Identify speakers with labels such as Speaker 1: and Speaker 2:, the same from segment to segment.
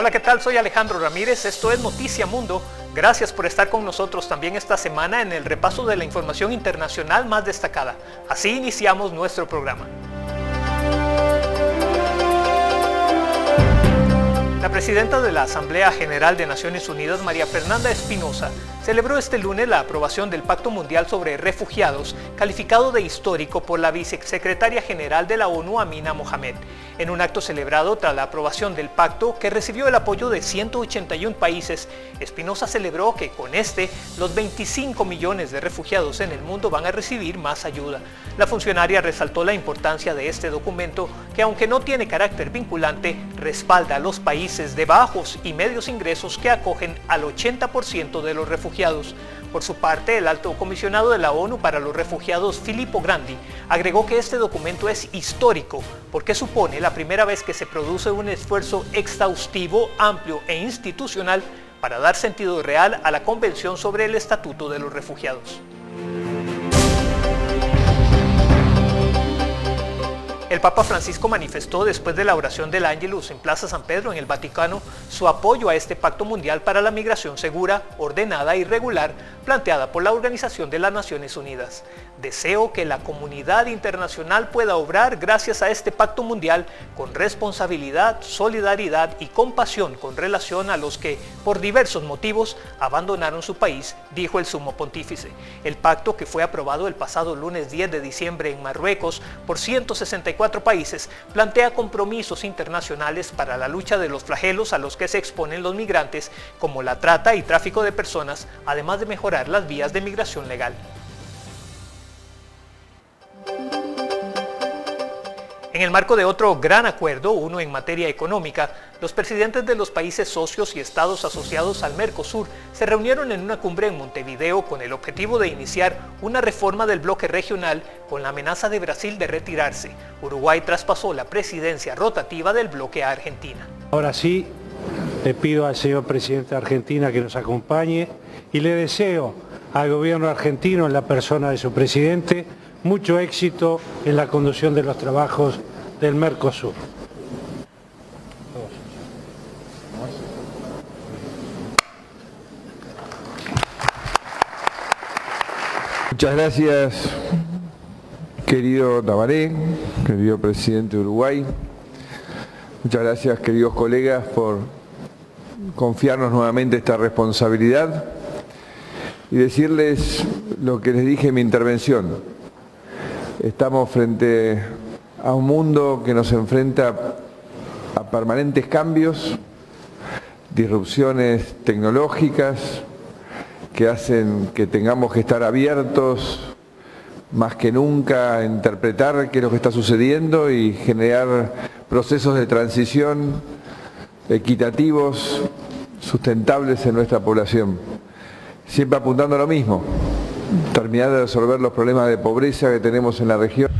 Speaker 1: Hola, ¿qué tal? Soy Alejandro Ramírez, esto es Noticia Mundo. Gracias por estar con nosotros también esta semana en el repaso de la información internacional más destacada. Así iniciamos nuestro programa. La presidenta de la Asamblea General de Naciones Unidas, María Fernanda Espinosa, celebró este lunes la aprobación del Pacto Mundial sobre Refugiados, calificado de histórico por la vicesecretaria general de la ONU, Amina Mohamed. En un acto celebrado tras la aprobación del pacto, que recibió el apoyo de 181 países, Espinosa celebró que con los 25 millones de refugiados en el mundo van a recibir más ayuda. La funcionaria resaltó la importancia de este documento, que aunque no tiene carácter vinculante, respalda a los países de bajos y medios ingresos que acogen al 80% de los refugiados. Por su parte, el alto comisionado de la ONU para los Refugiados, Filippo Grandi, agregó que este documento es histórico porque supone la primera vez que se produce un esfuerzo exhaustivo, amplio e institucional para dar sentido real a la Convención sobre el Estatuto de los Refugiados. El Papa Francisco manifestó después de la oración del Ángelus en Plaza San Pedro en el Vaticano su apoyo a este pacto mundial para la migración segura, ordenada y regular planteada por la Organización de las Naciones Unidas. Deseo que la comunidad internacional pueda obrar gracias a este pacto mundial con responsabilidad, solidaridad y compasión con relación a los que, por diversos motivos, abandonaron su país, dijo el sumo pontífice. El pacto, que fue aprobado el pasado lunes 10 de diciembre en Marruecos por 164 países, plantea compromisos internacionales para la lucha de los flagelos a los que se exponen los migrantes, como la trata y tráfico de personas, además de mejorar las vías de migración legal. En el marco de otro gran acuerdo, uno en materia económica, los presidentes de los países socios y estados asociados al Mercosur se reunieron en una cumbre en Montevideo con el objetivo de iniciar una reforma del bloque regional con la amenaza de Brasil de retirarse. Uruguay traspasó la presidencia rotativa del bloque a Argentina.
Speaker 2: Ahora sí, le pido al señor presidente de Argentina que nos acompañe y le deseo al gobierno argentino, en la persona de su presidente, mucho éxito en la conducción de los trabajos del Mercosur.
Speaker 3: Muchas gracias, querido Tabaré, querido presidente de Uruguay. Muchas gracias, queridos colegas, por confiarnos nuevamente esta responsabilidad y decirles lo que les dije en mi intervención. Estamos frente a un mundo que nos enfrenta a permanentes cambios, disrupciones tecnológicas que hacen que tengamos que estar abiertos más que nunca a interpretar qué es lo que está sucediendo y generar procesos de transición equitativos, sustentables en nuestra población. Siempre apuntando a lo mismo, terminar de resolver los problemas de pobreza que tenemos en la región.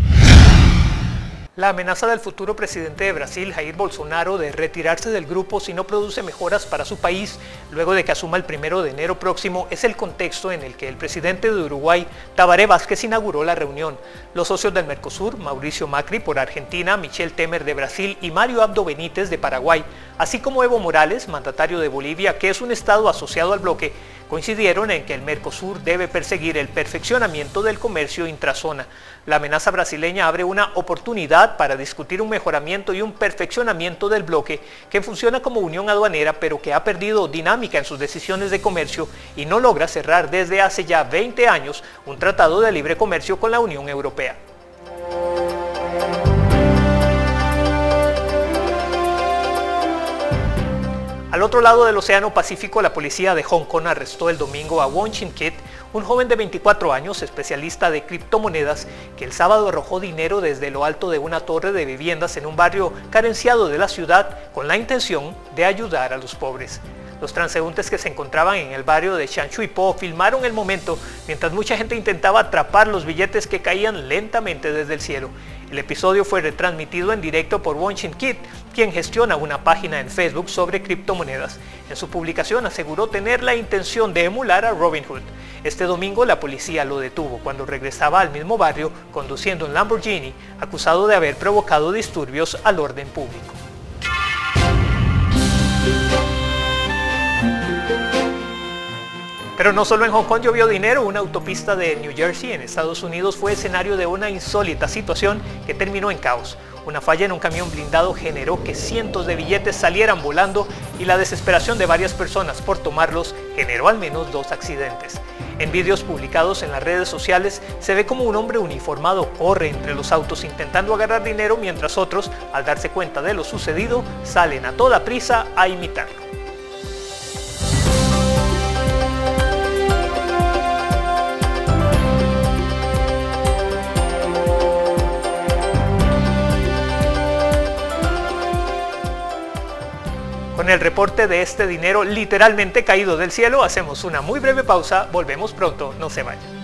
Speaker 1: La amenaza del futuro presidente de Brasil, Jair Bolsonaro, de retirarse del grupo si no produce mejoras para su país luego de que asuma el 1 de enero próximo es el contexto en el que el presidente de Uruguay, Tabaré Vázquez, inauguró la reunión. Los socios del Mercosur, Mauricio Macri por Argentina, Michel Temer de Brasil y Mario Abdo Benítez de Paraguay, así como Evo Morales, mandatario de Bolivia, que es un estado asociado al bloque, coincidieron en que el Mercosur debe perseguir el perfeccionamiento del comercio intrazona. La amenaza brasileña abre una oportunidad para discutir un mejoramiento y un perfeccionamiento del bloque que funciona como unión aduanera, pero que ha perdido dinámica en sus decisiones de comercio y no logra cerrar desde hace ya 20 años un tratado de libre comercio con la Unión Europea. Al otro lado del Océano Pacífico, la policía de Hong Kong arrestó el domingo a Wong Chin Kit, un joven de 24 años, especialista de criptomonedas, que el sábado arrojó dinero desde lo alto de una torre de viviendas en un barrio carenciado de la ciudad con la intención de ayudar a los pobres. Los transeúntes que se encontraban en el barrio de San Shui Po filmaron el momento mientras mucha gente intentaba atrapar los billetes que caían lentamente desde el cielo. El episodio fue retransmitido en directo por Wong Chin Kit, quien gestiona una página en Facebook sobre criptomonedas. En su publicación aseguró tener la intención de emular a Robin Hood. Este domingo la policía lo detuvo cuando regresaba al mismo barrio conduciendo un Lamborghini, acusado de haber provocado disturbios al orden público. Pero no solo en Hong Kong llovió dinero. Una autopista de New Jersey en Estados Unidos fue escenario de una insólita situación que terminó en caos. Una falla en un camión blindado generó que cientos de billetes salieran volando y la desesperación de varias personas por tomarlos generó al menos 2 accidentes. En vídeos publicados en las redes sociales se ve como un hombre uniformado corre entre los autos intentando agarrar dinero, mientras otros, al darse cuenta de lo sucedido, salen a toda prisa a imitarlo. Con el reporte de este dinero literalmente caído del cielo, hacemos una muy breve pausa, volvemos pronto, no se vayan.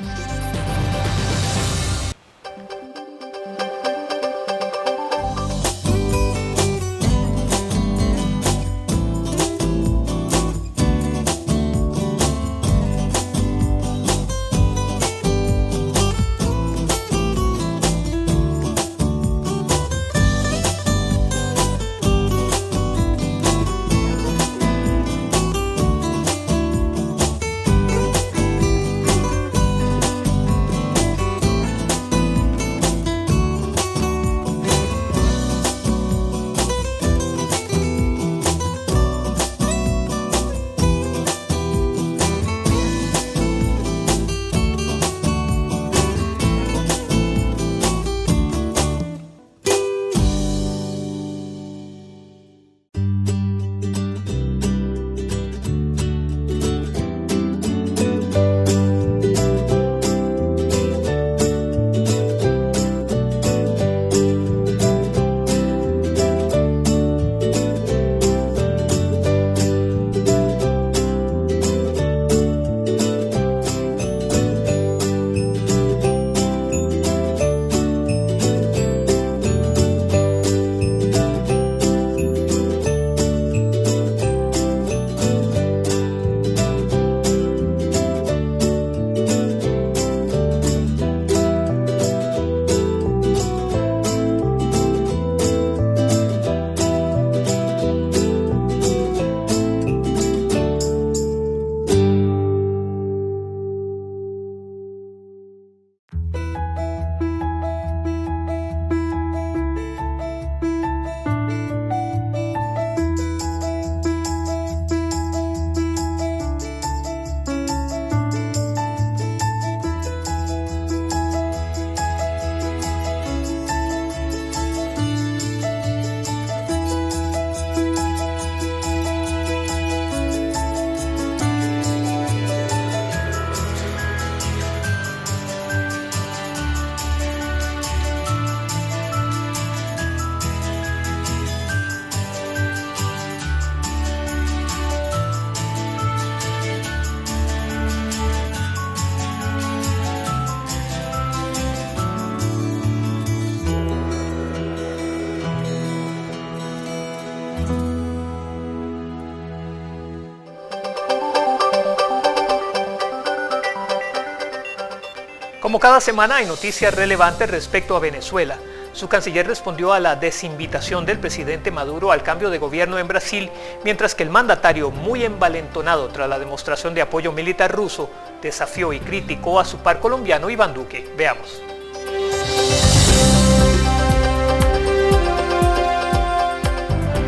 Speaker 1: Como cada semana hay noticias relevantes respecto a Venezuela. Su canciller respondió a la desinvitación del presidente Maduro al cambio de gobierno en Brasil, mientras que el mandatario, muy envalentonado tras la demostración de apoyo militar ruso, desafió y criticó a su par colombiano Iván Duque. Veamos.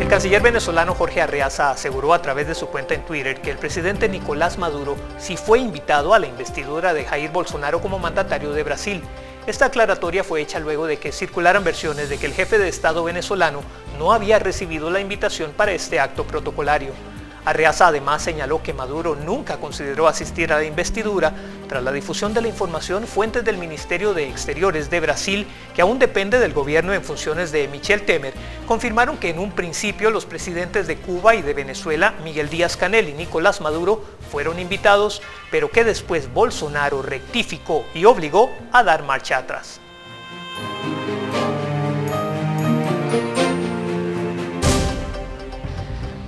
Speaker 1: El canciller venezolano Jorge Arreaza aseguró a través de su cuenta en Twitter que el presidente Nicolás Maduro sí fue invitado a la investidura de Jair Bolsonaro como mandatario de Brasil. Esta aclaratoria fue hecha luego de que circularan versiones de que el jefe de Estado venezolano no había recibido la invitación para este acto protocolario. Arreaza además señaló que Maduro nunca consideró asistir a la investidura. Tras la difusión de la información, fuentes del Ministerio de Exteriores de Brasil, que aún depende del gobierno en funciones de Michel Temer, confirmaron que en un principio los presidentes de Cuba y de Venezuela, Miguel Díaz-Canel y Nicolás Maduro, fueron invitados, pero que después Bolsonaro rectificó y obligó a dar marcha atrás.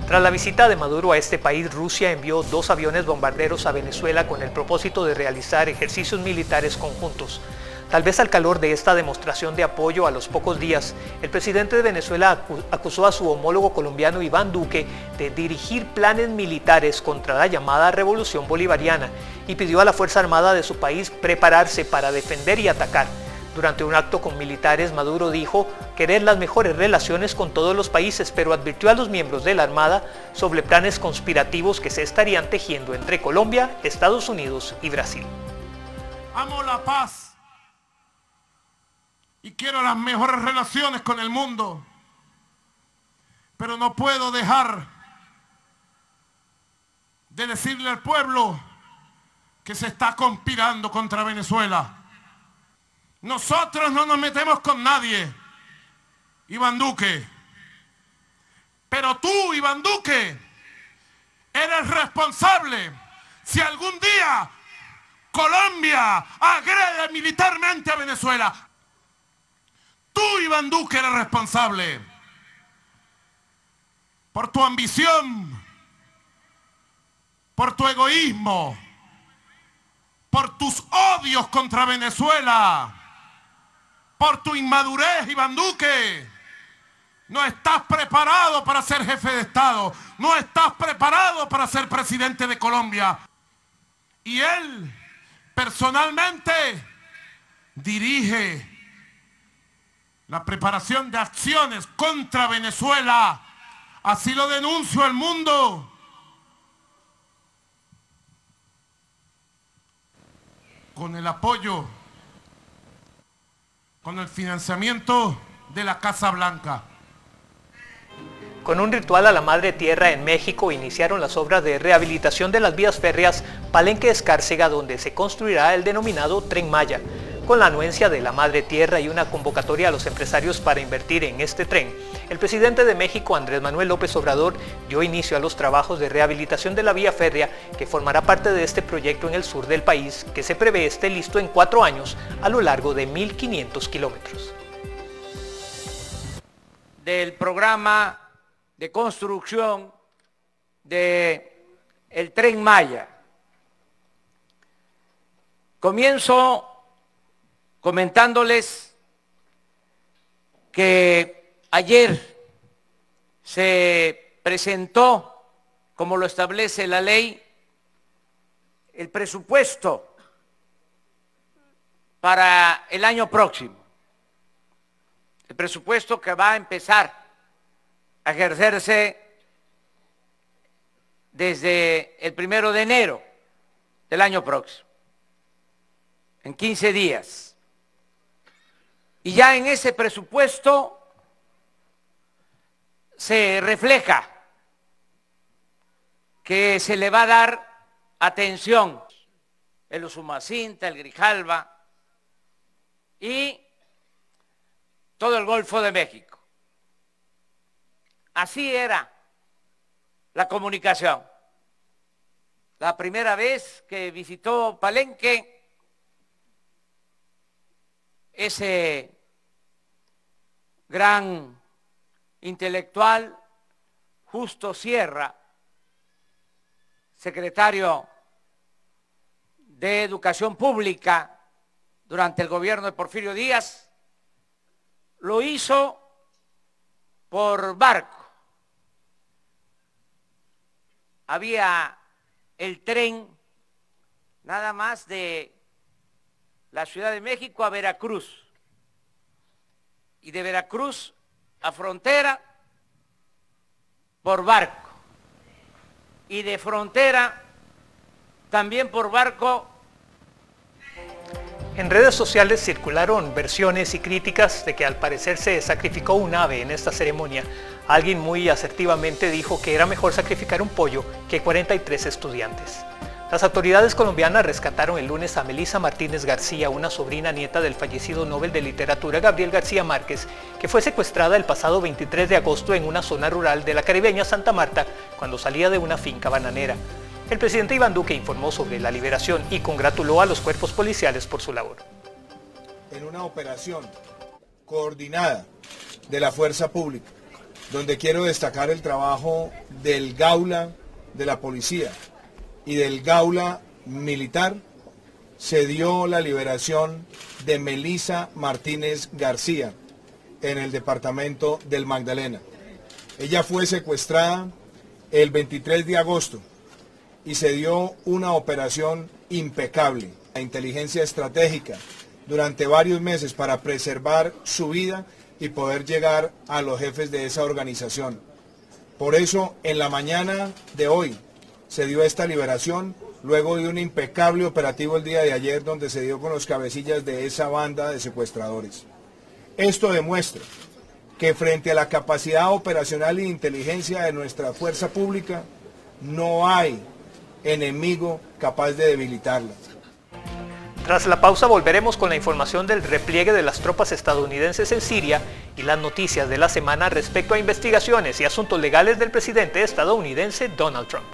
Speaker 1: Tras la visita de Maduro a este país, Rusia envió 2 aviones bombarderos a Venezuela con el propósito de realizar ejercicios militares conjuntos. Tal vez al calor de esta demostración de apoyo, a los pocos días, el presidente de Venezuela acusó a su homólogo colombiano Iván Duque de dirigir planes militares contra la llamada Revolución Bolivariana y pidió a la Fuerza Armada de su país prepararse para defender y atacar. Durante un acto con militares, Maduro dijo querer las mejores relaciones con todos los países, pero advirtió a los miembros de la Armada sobre planes conspirativos que se estarían tejiendo entre Colombia, Estados Unidos y Brasil.
Speaker 4: Amo la paz y quiero las mejores relaciones con el mundo, pero no puedo dejar de decirle al pueblo que se está conspirando contra Venezuela. Nosotros no nos metemos con nadie, Iván Duque. Pero tú, Iván Duque, eres responsable si algún día Colombia agrede militarmente a Venezuela. Tú, Iván Duque, eres responsable por tu ambición, por tu egoísmo, por tus odios contra Venezuela, por tu inmadurez, Iván Duque. No estás preparado para ser jefe de Estado, no estás preparado para ser presidente de Colombia. Y él, personalmente, dirige la preparación de acciones contra Venezuela. Así lo denuncio al mundo. Con el apoyo, con el financiamiento de la Casa Blanca.
Speaker 1: Con un ritual a la Madre Tierra en México iniciaron las obras de rehabilitación de las vías férreas Palenque-Escárcega, donde se construirá el denominado Tren Maya. Con la anuencia de la Madre Tierra y una convocatoria a los empresarios para invertir en este tren, el presidente de México, Andrés Manuel López Obrador, dio inicio a los trabajos de rehabilitación de la vía férrea que formará parte de este proyecto en el sur del país, que se prevé esté listo en 4 años a lo largo de 1.500 kilómetros.
Speaker 5: Del programa de construcción del Tren Maya. Comienzo comentándoles que ayer se presentó, como lo establece la ley, el presupuesto para el año próximo. El presupuesto que va a empezar a ejercerse desde el 1 de enero del año próximo, en 15 días. Y ya en ese presupuesto se refleja que se le va a dar atención el Usumacinta, el Grijalva y todo el Golfo de México. Así era la comunicación. La primera vez que visitó Palenque, ese gran intelectual, Justo Sierra, secretario de Educación Pública durante el gobierno de Porfirio Díaz, lo hizo por barco. Había el tren nada más de la Ciudad de México a Veracruz, y de Veracruz a frontera por barco, y de frontera también por barco.
Speaker 1: En redes sociales circularon versiones y críticas de que al parecer se sacrificó un ave en esta ceremonia. Alguien muy asertivamente dijo que era mejor sacrificar un pollo que 43 estudiantes. Las autoridades colombianas rescataron el lunes a Melissa Martínez García, una sobrina nieta del fallecido Nobel de Literatura Gabriel García Márquez, que fue secuestrada el pasado 23 de agosto en una zona rural de la caribeña Santa Marta cuando salía de una finca bananera. El presidente Iván Duque informó sobre la liberación y congratuló a los cuerpos policiales por su labor.
Speaker 6: En una operación coordinada de la fuerza pública, donde quiero destacar el trabajo del Gaula de la policía y del Gaula militar, se dio la liberación de Melissa Martínez García en el departamento del Magdalena. Ella fue secuestrada el 23 de agosto y se dio una operación impecable, la inteligencia estratégica, durante varios meses para preservar su vida y poder llegar a los jefes de esa organización. Por eso, en la mañana de hoy se dio esta liberación, luego de un impecable operativo el día de ayer donde se dio con los cabecillas de esa banda de secuestradores. Esto demuestra que frente a la capacidad operacional e inteligencia de nuestra fuerza pública, no hay enemigo capaz de debilitarla.
Speaker 1: Tras la pausa volveremos con la información del repliegue de las tropas estadounidenses en Siria y las noticias de la semana respecto a investigaciones y asuntos legales del presidente estadounidense Donald Trump.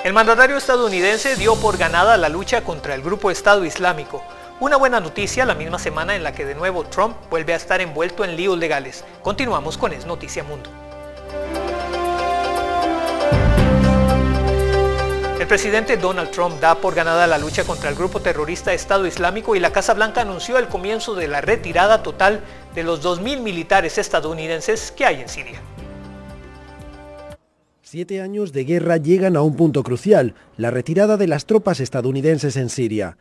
Speaker 1: El mandatario estadounidense dio por ganada la lucha contra el grupo Estado Islámico. Una buena noticia la misma semana en la que de nuevo Trump vuelve a estar envuelto en líos legales. Continuamos con Es Noticia Mundo. El presidente Donald Trump da por ganada la lucha contra el grupo terrorista Estado Islámico y la Casa Blanca anunció el comienzo de la retirada total de los 2.000 militares estadounidenses que hay en Siria.
Speaker 7: 7 años de guerra llegan a un punto crucial, la retirada de las tropas estadounidenses en Siria.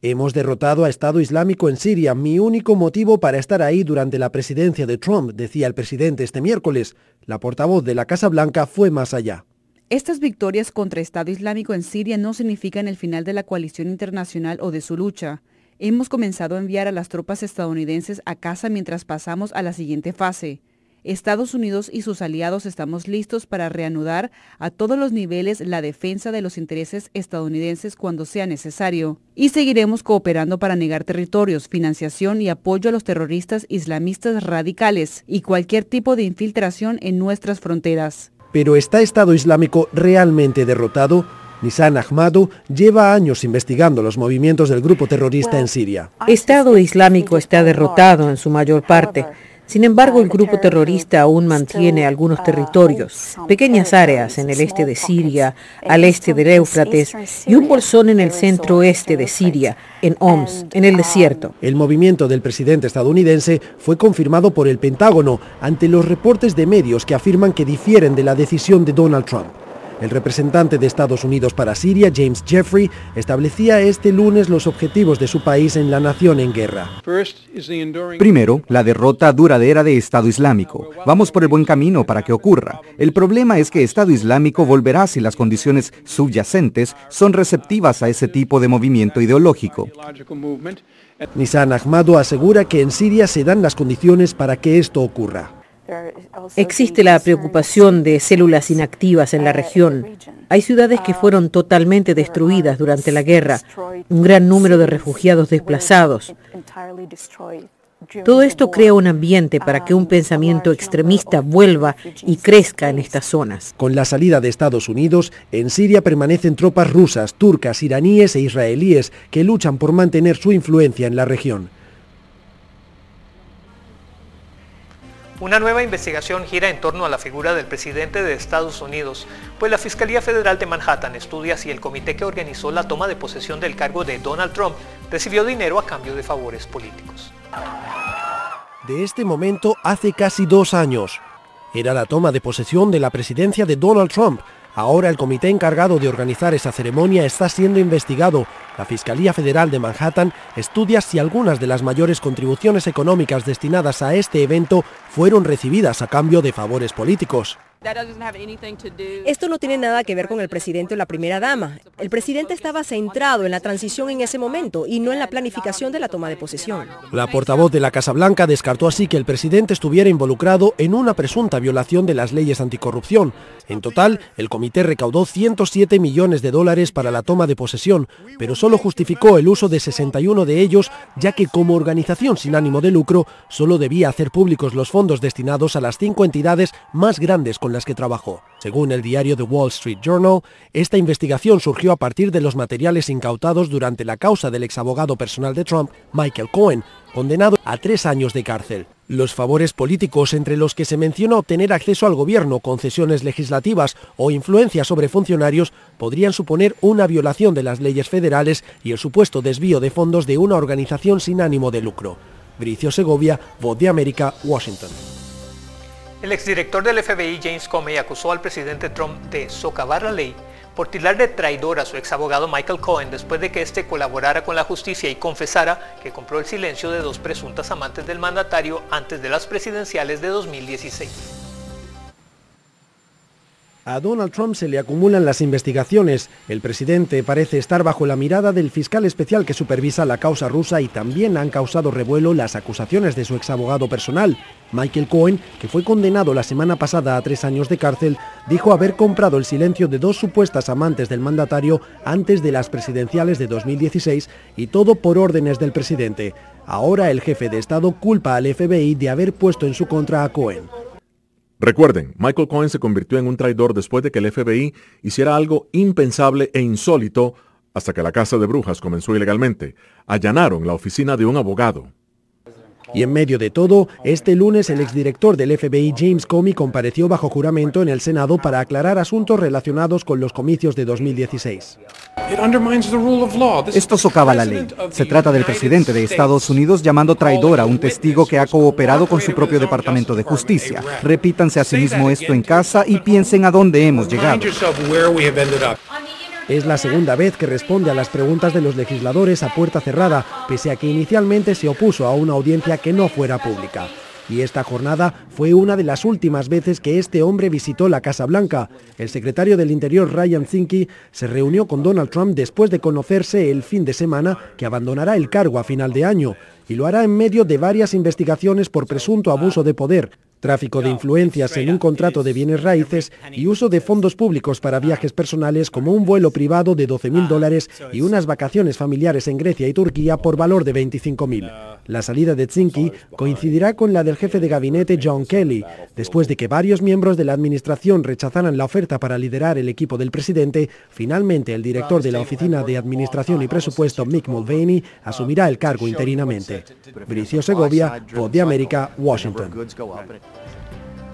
Speaker 7: Hemos derrotado a Estado Islámico en Siria, mi único motivo para estar ahí durante la presidencia de Trump, decía el presidente este miércoles. La portavoz de la Casa Blanca fue más allá.
Speaker 8: Estas victorias contra Estado Islámico en Siria no significan el final de la coalición internacional o de su lucha. Hemos comenzado a enviar a las tropas estadounidenses a casa mientras pasamos a la siguiente fase. Estados Unidos y sus aliados estamos listos para reanudar a todos los niveles la defensa de los intereses estadounidenses cuando sea necesario. Y seguiremos cooperando para negar territorios, financiación y apoyo a los terroristas islamistas radicales y cualquier tipo de infiltración en nuestras fronteras.
Speaker 7: Pero ¿está Estado Islámico realmente derrotado? Nissan Ahmadu lleva años investigando los movimientos del grupo terrorista en Siria.
Speaker 9: Estado Islámico está derrotado en su mayor parte. Sin embargo, el grupo terrorista aún mantiene algunos territorios, pequeñas áreas en el este de Siria, al este del Éufrates y un bolsón en el centro-oeste de Siria, en Homs, en el desierto.
Speaker 7: El movimiento del presidente estadounidense fue confirmado por el Pentágono ante los reportes de medios que afirman que difieren de la decisión de Donald Trump. El representante de Estados Unidos para Siria, James Jeffrey, establecía este lunes los objetivos de su país en la nación en guerra.
Speaker 10: Primero, la derrota duradera de Estado Islámico. Vamos por el buen camino para que ocurra. El problema es que Estado Islámico volverá si las condiciones subyacentes son receptivas a ese tipo de movimiento ideológico.
Speaker 7: Nissan Ahmadu asegura que en Siria se dan las condiciones para que esto ocurra.
Speaker 9: Existe la preocupación de células inactivas en la región. Hay ciudades que fueron totalmente destruidas durante la guerra, un gran número de refugiados desplazados. Todo esto crea un ambiente para que un pensamiento extremista vuelva y crezca en estas zonas.
Speaker 7: Con la salida de Estados Unidos, en Siria permanecen tropas rusas, turcas, iraníes e israelíes que luchan por mantener su influencia en la región.
Speaker 1: Una nueva investigación gira en torno a la figura del presidente de Estados Unidos, pues la Fiscalía Federal de Manhattan estudia si el comité que organizó la toma de posesión del cargo de Donald Trump recibió dinero a cambio de favores políticos.
Speaker 7: De este momento hace casi 2 años. Era la toma de posesión de la presidencia de Donald Trump. Ahora el comité encargado de organizar esa ceremonia está siendo investigado. La Fiscalía Federal de Manhattan estudia si algunas de las mayores contribuciones económicas destinadas a este evento fueron recibidas a cambio de favores políticos.
Speaker 11: Esto no tiene nada que ver con el presidente o la primera dama. El presidente estaba centrado en la transición en ese momento y no en la planificación de la toma de posesión.
Speaker 7: La portavoz de la Casa Blanca descartó así que el presidente estuviera involucrado en una presunta violación de las leyes anticorrupción. En total, el comité recaudó $107 millones para la toma de posesión, pero solo justificó el uso de 61 de ellos, ya que como organización sin ánimo de lucro, solo debía hacer públicos los fondos destinados a las 5 entidades más grandes con las que trabajó. Según el diario The Wall Street Journal, esta investigación surgió a partir de los materiales incautados durante la causa del exabogado personal de Trump, Michael Cohen, condenado a 3 años de cárcel. Los favores políticos, entre los que se menciona obtener acceso al gobierno, concesiones legislativas o influencia sobre funcionarios, podrían suponer una violación de las leyes federales y el supuesto desvío de fondos de una organización sin ánimo de lucro. Bricio Segovia, Voz de América, Washington.
Speaker 1: El exdirector del FBI, James Comey, acusó al presidente Trump de socavar la ley por tildar de traidor a su exabogado Michael Cohen después de que éste colaborara con la justicia y confesara que compró el silencio de 2 presuntas amantes del mandatario antes de las presidenciales de 2016.
Speaker 7: A Donald Trump se le acumulan las investigaciones. El presidente parece estar bajo la mirada del fiscal especial que supervisa la causa rusa y también han causado revuelo las acusaciones de su exabogado personal. Michael Cohen, que fue condenado la semana pasada a 3 años de cárcel, dijo haber comprado el silencio de 2 supuestas amantes del mandatario antes de las presidenciales de 2016 y todo por órdenes del presidente. Ahora el jefe de Estado culpa al FBI de haber puesto en su contra a Cohen.
Speaker 12: Recuerden, Michael Cohen se convirtió en un traidor después de que el FBI hiciera algo impensable e insólito hasta que la Casa de Brujas comenzó ilegalmente. Allanaron la oficina de un abogado.
Speaker 7: Y en medio de todo, este lunes el exdirector del FBI, James Comey, compareció bajo juramento en el Senado para aclarar asuntos relacionados con los comicios de 2016.
Speaker 10: Esto socava la ley. Se trata del presidente de Estados Unidos llamando traidor a un testigo que ha cooperado con su propio Departamento de Justicia. Repítanse a sí mismo esto en casa y piensen a dónde hemos llegado.
Speaker 7: Es la segunda vez que responde a las preguntas de los legisladores a puerta cerrada, pese a que inicialmente se opuso a una audiencia que no fuera pública. Y esta jornada fue una de las últimas veces que este hombre visitó la Casa Blanca. El secretario del Interior, Ryan Zinke, se reunió con Donald Trump después de conocerse el fin de semana que abandonará el cargo a final de año, y lo hará en medio de varias investigaciones por presunto abuso de poder, tráfico de influencias en un contrato de bienes raíces y uso de fondos públicos para viajes personales como un vuelo privado de $12.000 y unas vacaciones familiares en Grecia y Turquía por valor de $25.000. La salida de Zinke coincidirá con la del jefe de gabinete John Kelly, después de que varios miembros de la administración rechazaran la oferta para liderar el equipo del presidente. Finalmente, el director de la Oficina de Administración y Presupuesto, Mick Mulvaney, asumirá el cargo interinamente. Bricio Segovia, Voz de América, Washington.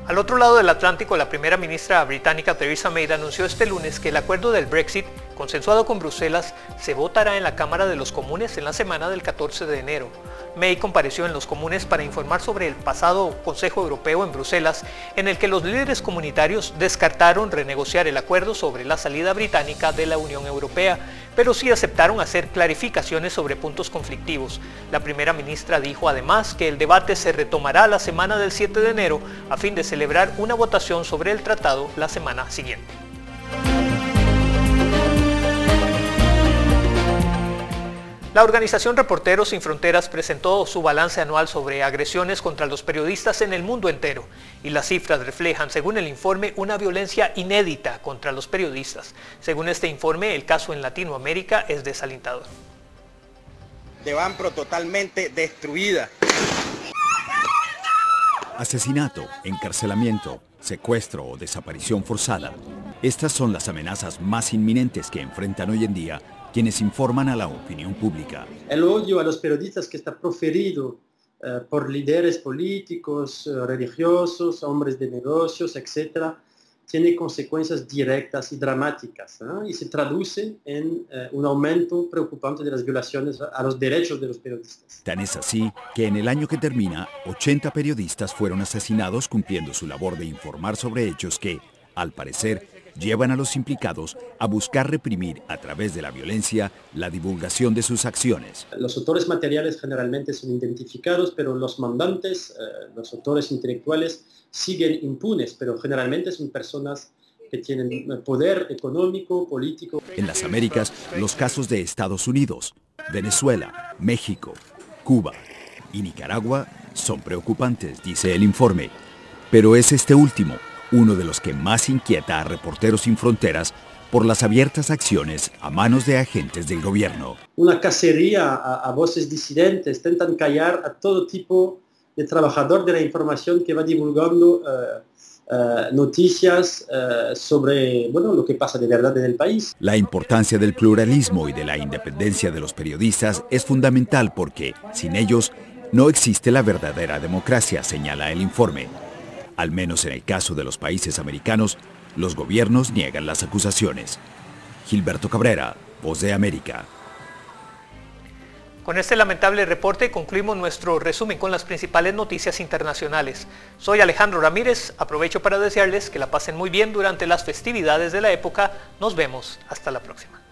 Speaker 1: Al otro lado del Atlántico, la primera ministra británica Theresa May anunció este lunes que el acuerdo del Brexit, consensuado con Bruselas, se votará en la Cámara de los Comunes en la semana del 14 de enero. May compareció en los Comunes para informar sobre el pasado Consejo Europeo en Bruselas, en el que los líderes comunitarios descartaron renegociar el acuerdo sobre la salida británica de la Unión Europea, pero sí aceptaron hacer clarificaciones sobre puntos conflictivos. La primera ministra dijo además que el debate se retomará la semana del 7 de enero a fin de celebrar una votación sobre el tratado la semana siguiente. La organización Reporteros Sin Fronteras presentó su balance anual sobre agresiones contra los periodistas en el mundo entero, y las cifras reflejan, según el informe, una violencia inédita contra los periodistas. Según este informe, el caso en Latinoamérica es desalentador.
Speaker 13: De Banpro totalmente destruida.
Speaker 14: Asesinato, encarcelamiento, secuestro o desaparición forzada. Estas son las amenazas más inminentes que enfrentan hoy en día quienes informan a la opinión pública.
Speaker 15: El odio a los periodistas que está proferido por líderes políticos, religiosos, hombres de negocios, etc., tiene consecuencias directas y dramáticas, ¿no? Y se traduce en un aumento preocupante de las violaciones a los derechos de los periodistas.
Speaker 14: Tan es así que en el año que termina, 80 periodistas fueron asesinados cumpliendo su labor de informar sobre hechos que, al parecer, llevan a los implicados a buscar reprimir a través de la violencia la divulgación de sus acciones.
Speaker 15: Los autores materiales generalmente son identificados, pero los mandantes, los autores intelectuales, siguen impunes, pero generalmente son personas que tienen poder económico, político.
Speaker 14: En las Américas, los casos de Estados Unidos, Venezuela, México, Cuba y Nicaragua son preocupantes, dice el informe. Pero es este último uno de los que más inquieta a Reporteros Sin Fronteras por las abiertas acciones a manos de agentes del gobierno.
Speaker 15: Una cacería a voces disidentes, intentan callar a todo tipo de trabajador de la información que va divulgando noticias sobre lo que pasa de verdad en el país.
Speaker 14: La importancia del pluralismo y de la independencia de los periodistas es fundamental porque, sin ellos, no existe la verdadera democracia, señala el informe. Al menos en el caso de los países americanos, los gobiernos niegan las acusaciones. Gilberto Cabrera, Voz de América.
Speaker 1: Con este lamentable reporte concluimos nuestro resumen con las principales noticias internacionales. Soy Alejandro Ramírez, aprovecho para desearles que la pasen muy bien durante las festividades de la época. Nos vemos, hasta la próxima.